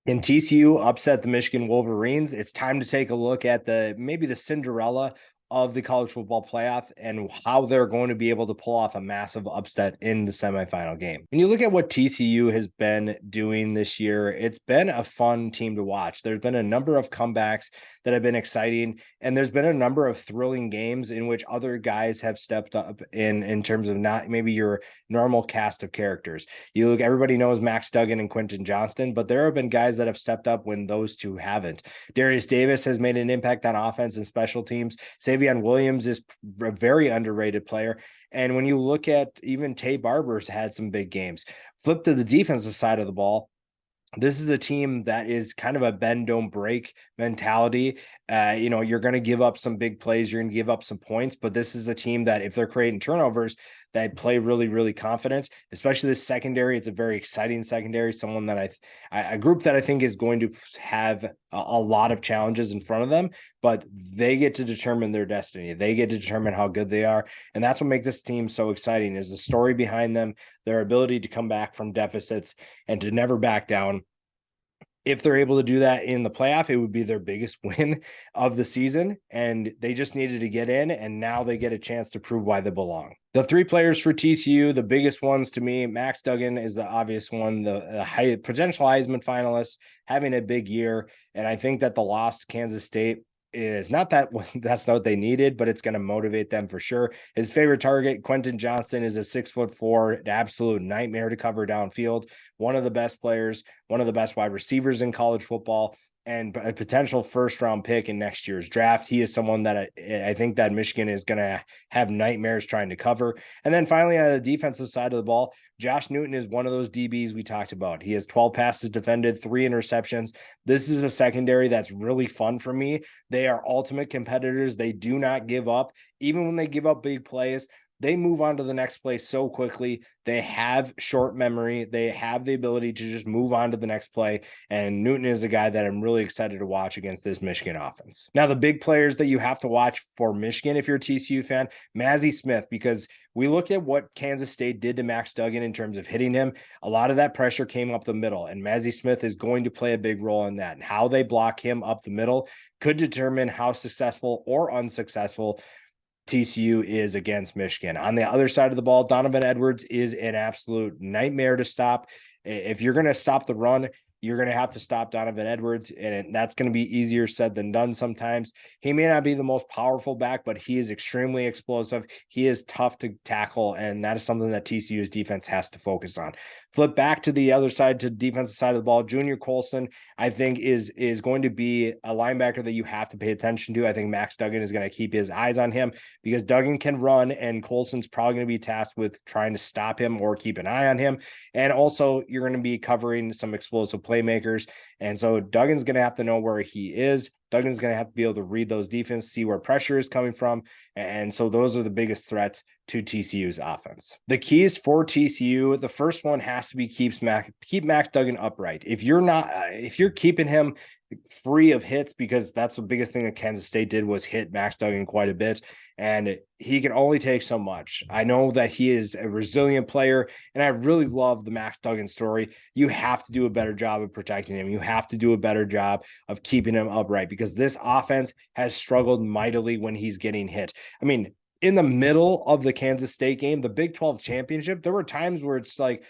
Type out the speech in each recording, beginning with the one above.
Can TCU upset the Michigan Wolverines? It's time to take a look at maybe the Cinderella of the college football playoff and how they're going to be able to pull off a massive upset in the semifinal game. When you look at what TCU has been doing this year, it's been a fun team to watch. There's been a number of comebacks that have been exciting, and there's been a number of thrilling games in which other guys have stepped up in terms of not maybe your normal cast of characters. You look, everybody knows Max Duggan and Quentin Johnston, but there have been guys that have stepped up when those two haven't. Darius Davis has made an impact on offense and special teams. Savion Williams is a very underrated player. And when you look at even Tay Barber's had some big games. Flip to the defensive side of the ball, this is a team that is kind of a bend don't break mentality. You're going to give up some big plays, you're going to give up some points, but this is a team that if they're creating turnovers, that play really, really confident. Especially this secondary, it's a very exciting secondary. Someone that a group that I think is going to have a lot of challenges in front of them, but they get to determine their destiny. They get to determine how good they are, and that's what makes this team so exciting. Is the story behind them, their ability to come back from deficits and to never back down. If they're able to do that in the playoff, it would be their biggest win of the season. And they just needed to get in, and now they get a chance to prove why they belong. The three players for TCU, the biggest ones to me, Max Duggan is the obvious one, the high potential Heisman finalist, having a big year. And I think that the loss to Kansas State is not that that's not what they needed, but it's going to motivate them for sure. His favorite target, Quentin Johnston, is a 6'4", an absolute nightmare to cover downfield. One of the best players, one of the best wide receivers in college football, and a potential first-round pick in next year's draft. He is someone that I think that Michigan is going to have nightmares trying to cover. And then finally, on the defensive side of the ball, Josh Newton is one of those DBs we talked about. He has 12 passes defended, 3 interceptions. This is a secondary that's really fun for me. They are ultimate competitors. They do not give up. Even when they give up big plays, they move on to the next play so quickly. They have short memory. They have the ability to just move on to the next play. And Newton is a guy that I'm really excited to watch against this Michigan offense. Now, the big players that you have to watch for Michigan, if you're a TCU fan, Mazi Smith, because we look at what Kansas State did to Max Duggan in terms of hitting him. A lot of that pressure came up the middle, and Mazi Smith is going to play a big role in that. And how they block him up the middle could determine how successful or unsuccessful TCU is against Michigan. On the other side of the ball, Donovan Edwards is an absolute nightmare to stop. If you're going to stop the run, you're going to have to stop Donovan Edwards, and that's going to be easier said than done sometimes. He may not be the most powerful back, but he is extremely explosive. He is tough to tackle, and that is something that TCU's defense has to focus on. Flip back to the other side, to the defensive side of the ball. Junior Colson, I think, is going to be a linebacker that you have to pay attention to. I think Max Duggan is going to keep his eyes on him because Duggan can run, and Colson's probably going to be tasked with trying to stop him or keep an eye on him. And also, you're going to be covering some explosive playmakers. And so Duggan's going to have to know where he is. Duggan's going to have to be able to read those defense, see where pressure is coming from. And so those are the biggest threats to TCU's offense. The keys for TCU, the first one has to be keep Max Duggan upright. If you're keeping him free of hits, because that's the biggest thing that Kansas State did was hit Max Duggan quite a bit, and he can only take so much. I know that he is a resilient player, and I really love the Max Duggan story. You have to do a better job of protecting him. You have to do a better job of keeping him upright, because this offense has struggled mightily when he's getting hit. I mean, in the middle of the Kansas State game, the Big 12 championship, there were times where it's like,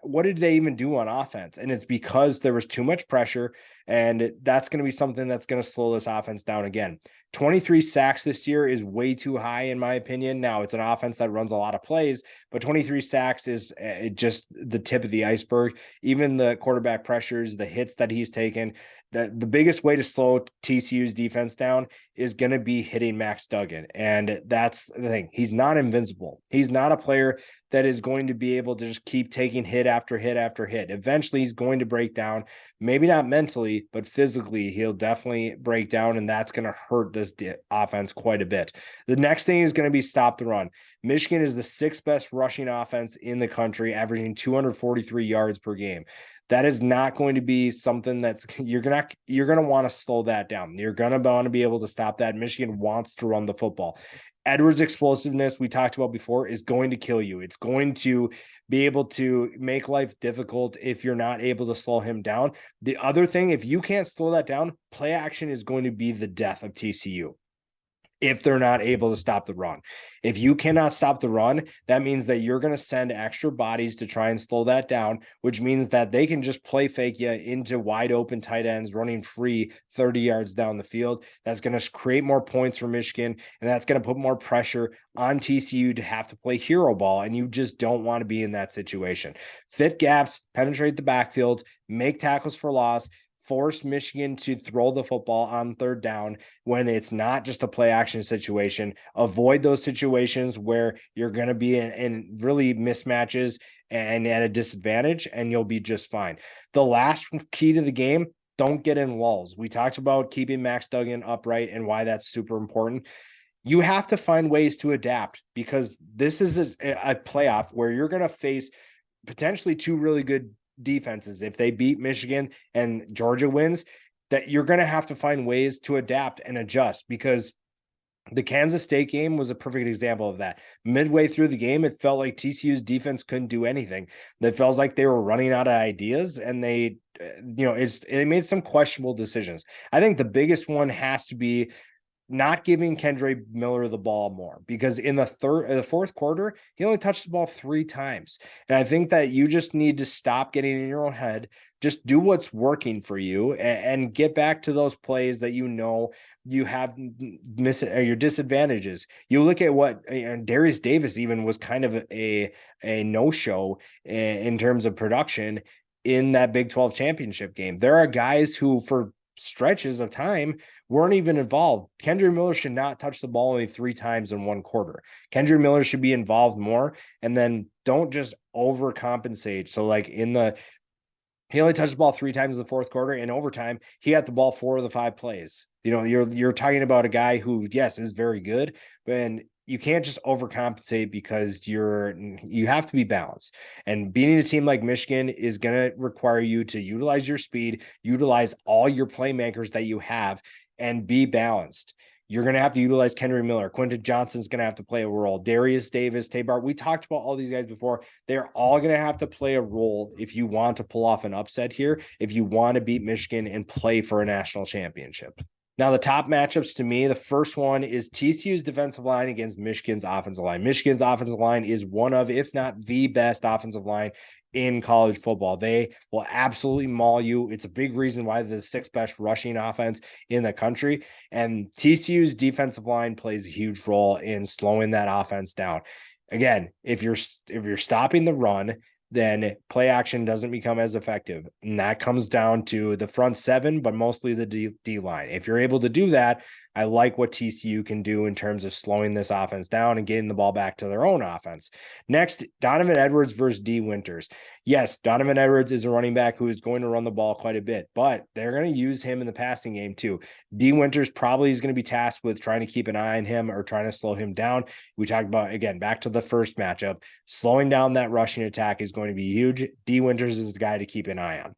what did they even do on offense? And it's because there was too much pressure, and that's going to be something that's going to slow this offense down again. 23 sacks this year is way too high, in my opinion. Now, it's an offense that runs a lot of plays, but 23 sacks is just the tip of the iceberg. Even the quarterback pressures, the hits that he's taken, the biggest way to slow TCU's defense down is going to be hitting Max Duggan. And that's the thing. He's not invincible. He's not a player that is going to be able to just keep taking hit after hit after hit. Eventually, he's going to break down, maybe not mentally, but physically, he'll definitely break down, and that's going to hurt this offense quite a bit. The next thing is going to be stop the run. Michigan is the 6th best rushing offense in the country, averaging 243 yards per game. That is not going to be something that's you're going to want to slow that down. You're going to want to be able to stop that. Michigan wants to run the football. Edwards' explosiveness, we talked about before, is going to kill you. It's going to be able to make life difficult if you're not able to slow him down. The other thing, if you can't slow that down, play action is going to be the death of TCU if they're not able to stop the run. If you cannot stop the run, that means that you're going to send extra bodies to try and slow that down, which means that they can just play fake you into wide open tight ends running free 30 yards down the field. That's going to create more points for Michigan, and that's going to put more pressure on TCU to have to play hero ball, and you just don't want to be in that situation. Fit gaps, penetrate the backfield, make tackles for loss, force Michigan to throw the football on third down when it's not just a play action situation. Avoid those situations where you're going to be in really mismatches and at a disadvantage, and you'll be just fine. The last key to the game, don't get in lulls. We talked about keeping Max Duggan upright and why that's super important. You have to find ways to adapt because this is a playoff where you're going to face potentially two really good defenses. If they beat Michigan and Georgia wins, that you're going to have to find ways to adapt and adjust, because the Kansas State game was a perfect example of that. Midway through the game, it felt like TCU's defense couldn't do anything. It felt like they were running out of ideas, and they made some questionable decisions. I think the biggest one has to be not giving Kendre Miller the ball more, because in the fourth quarter, he only touched the ball 3 times. And I think that you just need to stop getting in your own head. Just do what's working for you and get back to those plays that you have your disadvantages. You look at what Darius Davis even was kind of a no-show in terms of production in that Big 12 championship game. There are guys who, for stretches of time, weren't even involved. Kendre Miller should not touch the ball only 3 times in one quarter. Kendre Miller should be involved more, and then don't just overcompensate. So like he only touched the ball 3 times in the fourth quarter. In overtime, he had the ball 4 of the 5 plays. You're talking about a guy who, yes, is very good, but you can't just overcompensate, because you have to be balanced. And beating a team like Michigan is going to require you to utilize your speed, utilize all your playmakers that you have, and be balanced. You're going to have to utilize Kendre Miller. Quentin Johnson's going to have to play a role. Darius Davis, Tabor. We talked about all these guys before. They're all going to have to play a role if you want to pull off an upset here, if you want to beat Michigan and play for a national championship. Now, the top matchups to me, the first one is TCU's defensive line against Michigan's offensive line. Michigan's offensive line is one of, if not the best offensive line in college football. They will absolutely maul you. It's a big reason why they're the 6th best rushing offense in the country. And TCU's defensive line plays a huge role in slowing that offense down. Again, if you're stopping the run, then play action doesn't become as effective. And that comes down to the front 7, but mostly the D line. If you're able to do that, I like what TCU can do in terms of slowing this offense down and getting the ball back to their own offense. Next, Donovan Edwards versus D Winters. Yes, Donovan Edwards is a running back who is going to run the ball quite a bit, but they're going to use him in the passing game too. D Winters probably is going to be tasked with trying to keep an eye on him or trying to slow him down. We talked about, again, back to the first matchup, slowing down that rushing attack is going to be huge. D Winters is the guy to keep an eye on.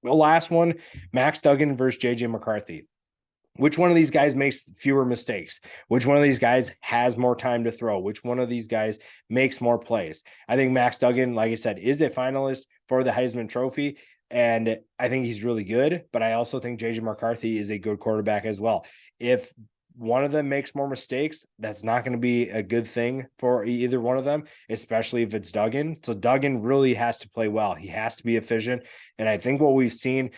The last one, Max Duggan versus JJ McCarthy. Which one of these guys makes fewer mistakes? Which one of these guys has more time to throw? Which one of these guys makes more plays? I think Max Duggan, like I said, is a finalist for the Heisman Trophy, and I think he's really good, but I also think JJ McCarthy is a good quarterback as well. If one of them makes more mistakes, that's not going to be a good thing for either one of them, especially if it's Duggan. So Duggan really has to play well. He has to be efficient. And I think what we've seen,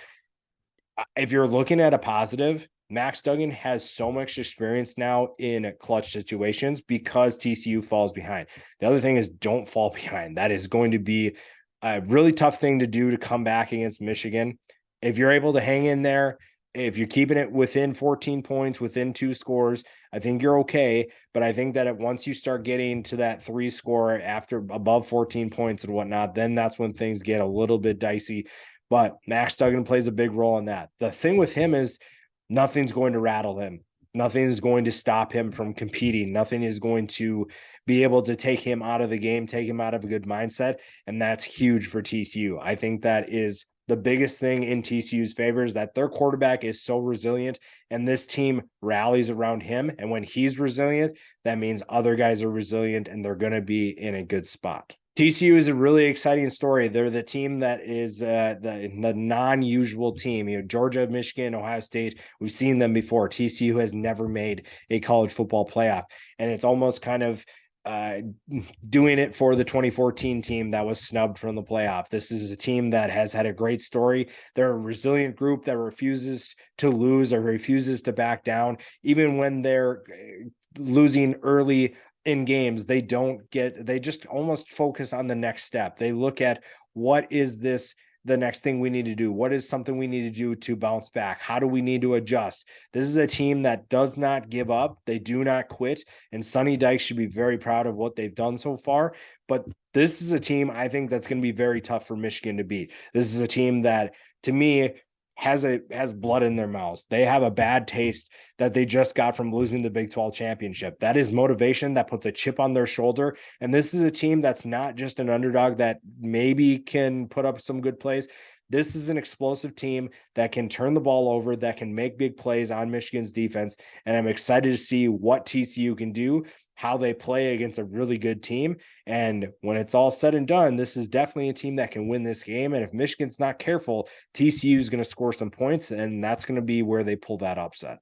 if you're looking at a positive, Max Duggan has so much experience now in clutch situations because TCU falls behind. The other thing is, don't fall behind. That is going to be a really tough thing to do, to come back against Michigan. If you're able to hang in there, if you're keeping it within 14 points, within 2 scores, I think you're okay. But I think that once you start getting to that 3 score after above 14 points and whatnot, then that's when things get a little bit dicey. But Max Duggan plays a big role in that. The thing with him is, nothing's going to rattle him. Nothing is going to stop him from competing. Nothing is going to be able to take him out of the game, take him out of a good mindset. And that's huge for TCU. I think that is the biggest thing in TCU's favor is that their quarterback is so resilient and this team rallies around him. And when he's resilient, that means other guys are resilient and they're going to be in a good spot. TCU is a really exciting story. They're the team that is the non-usual team. Georgia, Michigan, Ohio State. We've seen them before. TCU has never made a college football playoff, and it's almost kind of uh, doing it for the 2014 team that was snubbed from the playoff. This is a team that has had a great story. They're a resilient group that refuses to lose or refuses to back down, even when they're losing early in games. They just almost focus on the next step. They look at what is the next thing we need to do? What is something we need to do to bounce back? How do we need to adjust? This is a team that does not give up. They do not quit. And Sonny Dykes should be very proud of what they've done so far. But this is a team I think that's going to be very tough for Michigan to beat. This is a team that, to me, has blood in their mouths. They have a bad taste that they just got from losing the Big 12 championship. That is motivation that puts a chip on their shoulder. And this is a team that's not just an underdog that maybe can put up some good plays. This is an explosive team that can turn the ball over, that can make big plays on Michigan's defense. And I'm excited to see what TCU can do, how they play against a really good team. And when it's all said and done, this is definitely a team that can win this game. And if Michigan's not careful, TCU is going to score some points, and that's going to be where they pull that upset.